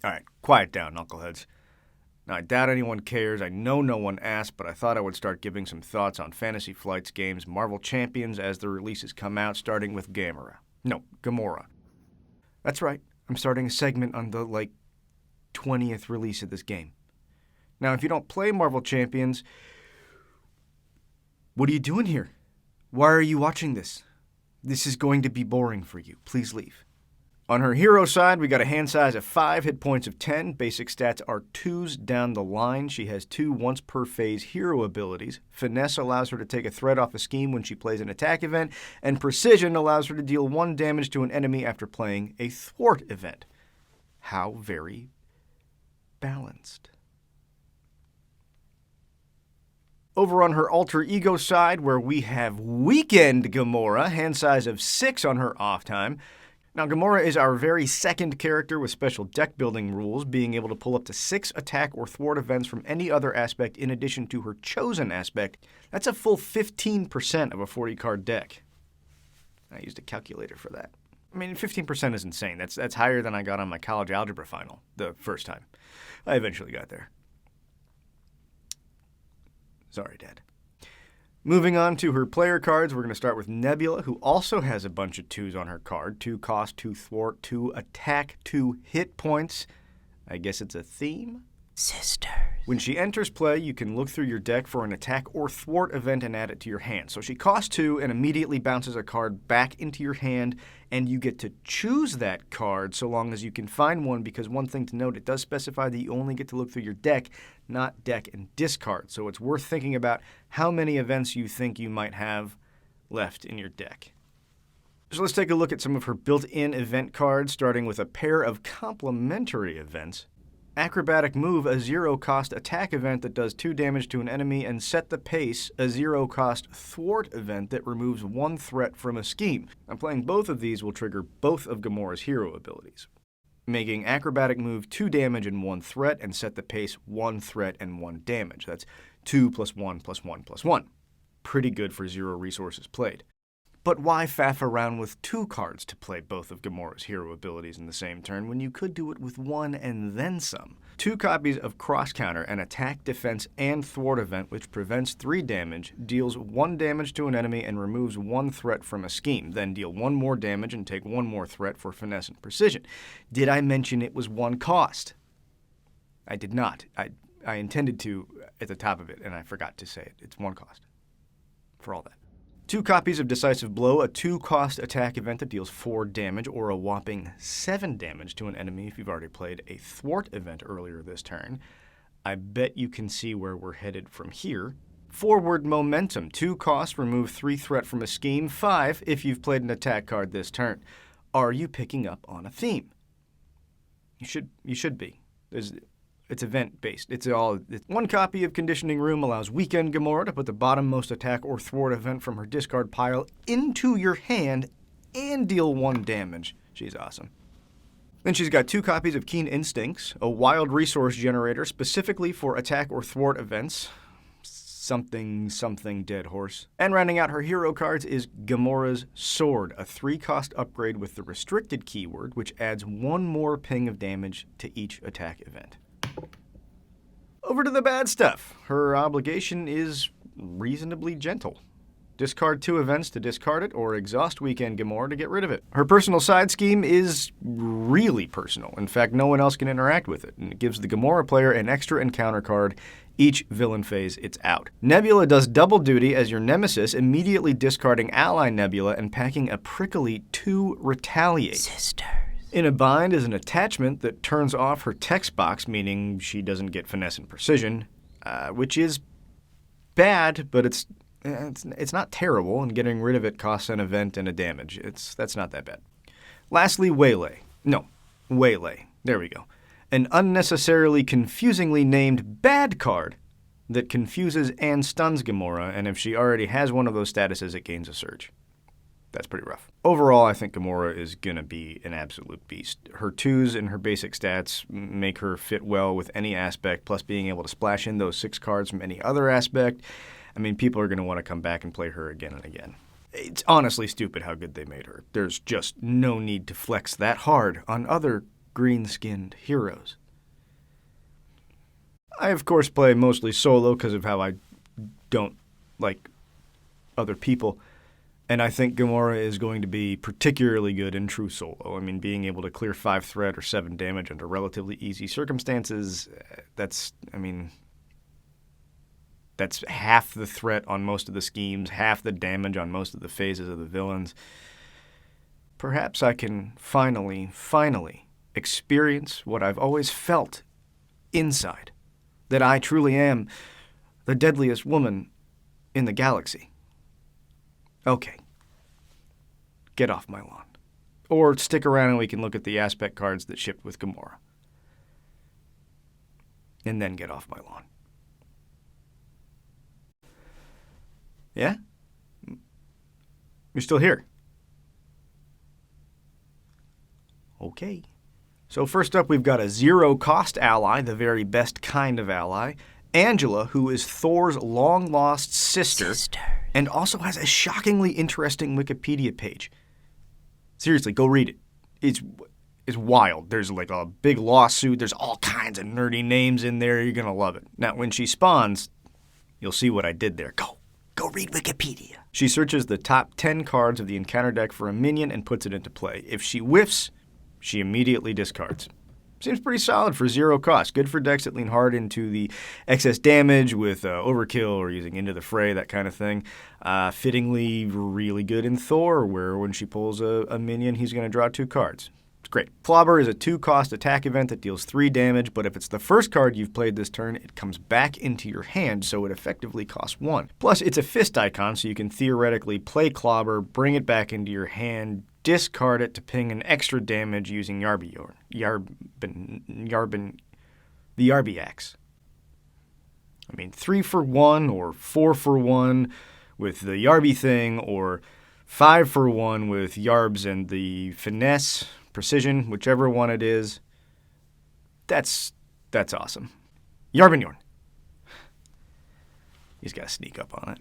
Alright, quiet down, knuckleheads. Now, I doubt anyone cares, I know no one asked, but I thought I would start giving some thoughts on Fantasy Flight's games Marvel Champions as the releases come out, starting with Gamora. No, Gamora. That's right, I'm starting a segment on the, 20th release of this game. Now, if you don't play Marvel Champions, what are you doing here? Why are you watching this? This is going to be boring for you. Please leave. On her hero side, we got a hand size of 5, hit points of 10. Basic stats are 2s down the line. She has 2 once-per-phase hero abilities. Finesse allows her to take a threat off a scheme when she plays an attack event, and Precision allows her to deal 1 damage to an enemy after playing a thwart event. How very balanced. Over on her alter ego side, where we have Weekend Gamora, hand size of 6 on her off time. Now, Gamora is our very second character with special deck building rules, being able to pull up to 6 attack or thwart events from any other aspect in addition to her chosen aspect. That's a full 15% of a 40-card deck. I used a calculator for that. I mean, 15% is insane. That's higher than I got on my college algebra final the first time. I eventually got there. Sorry, Dad. Moving on to her player cards, we're going to start with Nebula, who also has a bunch of 2s on her card. 2 cost, 2 thwart, 2 attack, 2 hit points. I guess it's a theme? Sisters. When she enters play, you can look through your deck for an attack or thwart event and add it to your hand. So she costs 2 and immediately bounces a card back into your hand, and you get to choose that card so long as you can find one, because one thing to note, it does specify that you only get to look through your deck, not deck and discard. So it's worth thinking about how many events you think you might have left in your deck. So let's take a look at some of her built-in event cards, starting with a pair of complementary events. Acrobatic Move, a 0-cost attack event that does 2 damage to an enemy, and Set the Pace, a 0-cost thwart event that removes 1 threat from a scheme. Now, playing both of these will trigger both of Gamora's hero abilities, making Acrobatic Move 2 damage and 1 threat, and Set the Pace 1 threat and 1 damage. That's 2 plus 1 plus 1 plus 1. Pretty good for 0 resources played. But why faff around with 2 cards to play both of Gamora's hero abilities in the same turn when you could do it with 1 and then some? 2 copies of Cross Counter, an attack, defense, and thwart event which prevents 3 damage, deals 1 damage to an enemy, and removes 1 threat from a scheme. Then deal 1 more damage and take 1 more threat for finesse and precision. Did I mention it was 1 cost? I did not. I intended to at the top of it, and I forgot to say it. It's 1 cost. For all that. 2 copies of Decisive Blow, a 2-cost attack event that deals 4 damage or a whopping 7 damage to an enemy if you've already played a thwart event earlier this turn. I bet you can see where we're headed from here. Forward Momentum, 2 costs, remove 3 threat from a scheme, 5 if you've played an attack card this turn. Are you picking up on a theme? You should be. It's event-based. It's 1 copy of Conditioning Room allows Weekend Gamora to put the bottom-most attack or thwart event from her discard pile into your hand and deal 1 damage. She's awesome. Then she's got 2 copies of Keen Instincts, a wild resource generator specifically for attack or thwart events. Something dead horse. And rounding out her hero cards is Gamora's Sword, a 3-cost upgrade with the restricted keyword, which adds 1 more ping of damage to each attack event. Over to the bad stuff. Her obligation is reasonably gentle. Discard 2 events to discard it, or exhaust Weekend Gamora to get rid of it. Her personal side scheme is really personal. In fact, no one else can interact with it, and it gives the Gamora player an extra encounter card each villain phase it's out. Nebula does double duty as your nemesis, immediately discarding ally Nebula and packing a prickly 2 Retaliate. Sisters. In a Bind is an attachment that turns off her text box, meaning she doesn't get finesse and precision, which is bad, but it's not terrible, and getting rid of it costs an event and a damage. That's not that bad. Lastly, Waylay. No, Waylay. There we go. An unnecessarily confusingly named bad card that confuses and stuns Gamora, and if she already has one of those statuses, it gains a surge. That's pretty rough. Overall, I think Gamora is going to be an absolute beast. Her 2s and her basic stats make her fit well with any aspect, plus being able to splash in those 6 cards from any other aspect. I mean, people are going to want to come back and play her again and again. It's honestly stupid how good they made her. There's just no need to flex that hard on other green-skinned heroes. I, of course, play mostly solo because of how I don't like other people, and I think Gamora is going to be particularly good in true solo. I mean, being able to clear 5 threat or 7 damage under relatively easy circumstances, that's half the threat on most of the schemes, half the damage on most of the phases of the villains. Perhaps I can finally experience what I've always felt inside, that I truly am the deadliest woman in the galaxy. Okay. Get off my lawn. Or stick around and we can look at the aspect cards that shipped with Gamora. And then get off my lawn. Yeah? You're still here? Okay. So first up, we've got a zero-cost ally, the very best kind of ally. Angela, who is Thor's long-lost sister, and also has a shockingly interesting Wikipedia page. Seriously, go read it. It's wild. There's like a big lawsuit. There's all kinds of nerdy names in there. You're going to love it. Now, when she spawns, you'll see what I did there. Go read Wikipedia. She searches the top 10 cards of the encounter deck for a minion and puts it into play. If she whiffs, she immediately discards. Seems pretty solid for zero cost. Good for decks that lean hard into the excess damage with overkill or using Into the Fray, that kind of thing. Fittingly really good in Thor, where when she pulls a minion, he's going to draw 2 cards. It's great. Clobber is a 2-cost attack event that deals 3 damage, but if it's the first card you've played this turn, it comes back into your hand, so it effectively costs 1. Plus, it's a fist icon, so you can theoretically play Clobber, bring it back into your hand, discard it to ping an extra damage using the Yarbiax. I mean, 3 for 1 or 4 for 1 with the Yarby thing, or 5 for 1 with Yarbs and the Finesse, Precision, whichever one it is. That's awesome. Yarbenyorn. He's got to sneak up on it.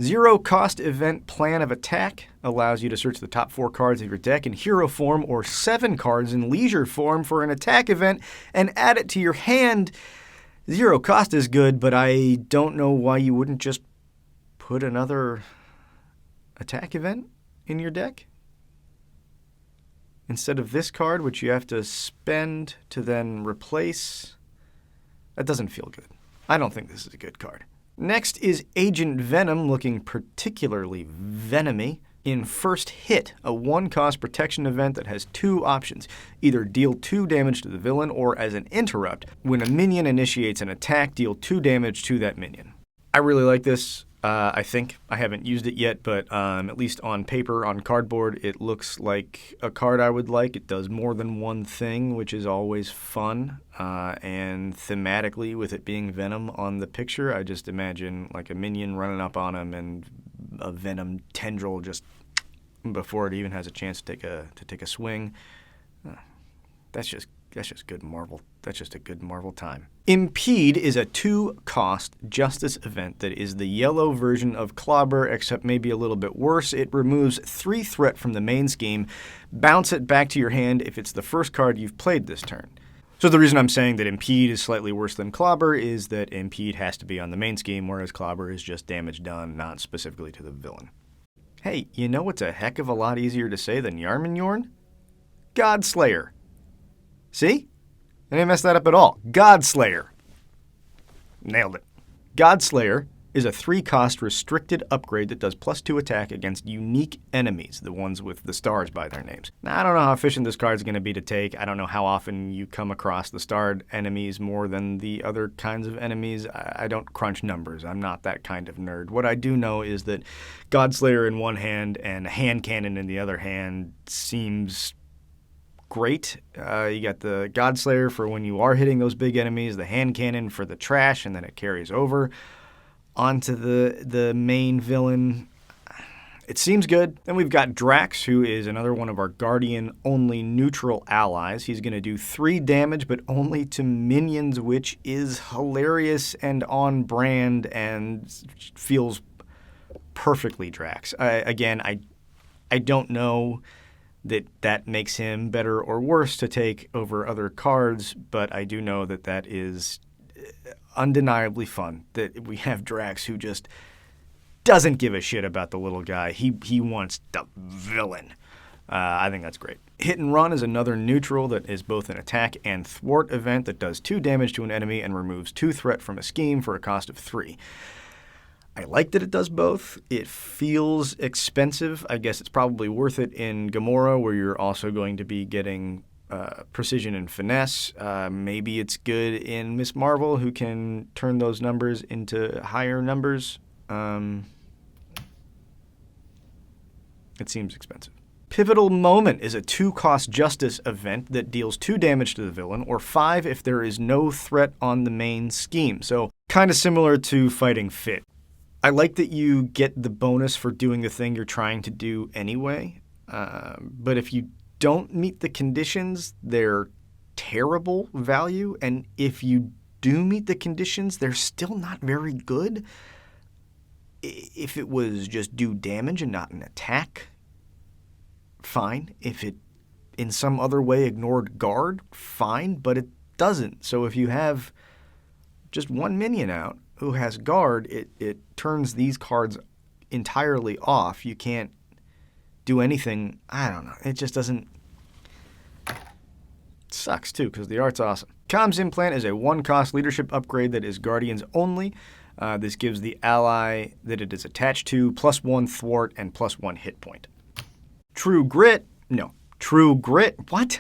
Zero-cost event Plan of Attack allows you to search the top 4 cards of your deck in hero form or 7 cards in leisure form for an attack event and add it to your hand. Zero cost is good, but I don't know why you wouldn't just put another attack event in your deck instead of this card, which you have to spend to then replace. That doesn't feel good. I don't think this is a good card. Next is Agent Venom, looking particularly venomy. In First Hit, a 1-cost protection event that has 2 options. Either deal 2 damage to the villain, or as an interrupt, when a minion initiates an attack, deal 2 damage to that minion. I really like this. I think. I haven't used it yet, but at least on paper, on cardboard, it looks like a card I would like. It does more than one thing, which is always fun. And thematically, with it being Venom on the picture, I just imagine like a minion running up on him and a Venom tendril just before it even has a chance to take a swing. That's just good Marvel. That's just a good Marvel time. Impede is a 2-cost justice event that is the yellow version of Clobber, except maybe a little bit worse. It removes 3 threat from the main scheme. Bounce it back to your hand if it's the first card you've played this turn. So the reason I'm saying that Impede is slightly worse than Clobber is that Impede has to be on the main scheme, whereas Clobber is just damage done, not specifically to the villain. Hey, you know what's a heck of a lot easier to say than Yarbenyorn? Godslayer. See? I didn't mess that up at all. Godslayer. Nailed it. Godslayer is a 3-cost restricted upgrade that does +2 attack against unique enemies, the ones with the stars by their names. Now, I don't know how efficient this card's going to be to take. I don't know how often you come across the starred enemies more than the other kinds of enemies. I don't crunch numbers. I'm not that kind of nerd. What I do know is that Godslayer in one hand and a hand cannon in the other hand seems great. You got the Godslayer for when you are hitting those big enemies, the hand cannon for the trash, and then it carries over onto the main villain. It seems good. Then we've got Drax, who is another one of our Guardian-only neutral allies. He's going to do 3 damage, but only to minions, which is hilarious and on brand and feels perfectly Drax. I don't know that makes him better or worse to take over other cards, but I do know that is undeniably fun, that we have Drax who just doesn't give a shit about the little guy. He wants the villain. I think that's great. Hit and Run is another neutral that is both an attack and thwart event that does 2 damage to an enemy and removes 2 threat from a scheme for a cost of 3. I like that it does both. It feels expensive. I guess it's probably worth it in Gamora, where you're also going to be getting precision and finesse. Maybe it's good in Miss Marvel, who can turn those numbers into higher numbers. It seems expensive. Pivotal Moment is a 2-cost justice event that deals 2 damage to the villain, or 5 if there is no threat on the main scheme. So kind of similar to Fighting Fit. I like that you get the bonus for doing the thing you're trying to do anyway, but if you don't meet the conditions, they're terrible value, and if you do meet the conditions, they're still not very good. If it was just do damage and not an attack, fine. If it in some other way ignored guard, fine, but it doesn't. So if you have just one minion out who has guard, it turns these cards entirely off. You can't do anything. I don't know. It just doesn't. It sucks too, because the art's awesome. Comms Implant is a 1-cost leadership upgrade that is Guardians only. This gives the ally that it is attached to +1 thwart and +1 hit point. True Grit, what?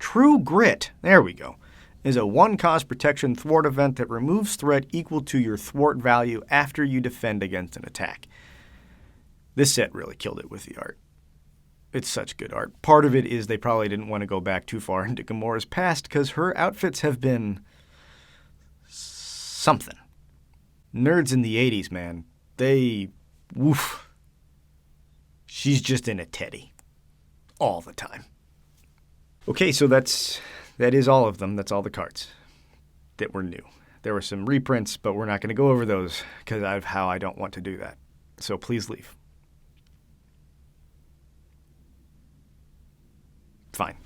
True Grit, there we go, is a 1-cost protection thwart event that removes threat equal to your thwart value after you defend against an attack. This set really killed it with the art. It's such good art. Part of it is they probably didn't want to go back too far into Gamora's past because her outfits have been something. Nerds in the 80s, man, woof. She's just in a teddy. All the time. Okay, so that is all of them. That's all the cards that were new. There were some reprints, but we're not going to go over those because of how I don't want to do that. So please leave. Fine.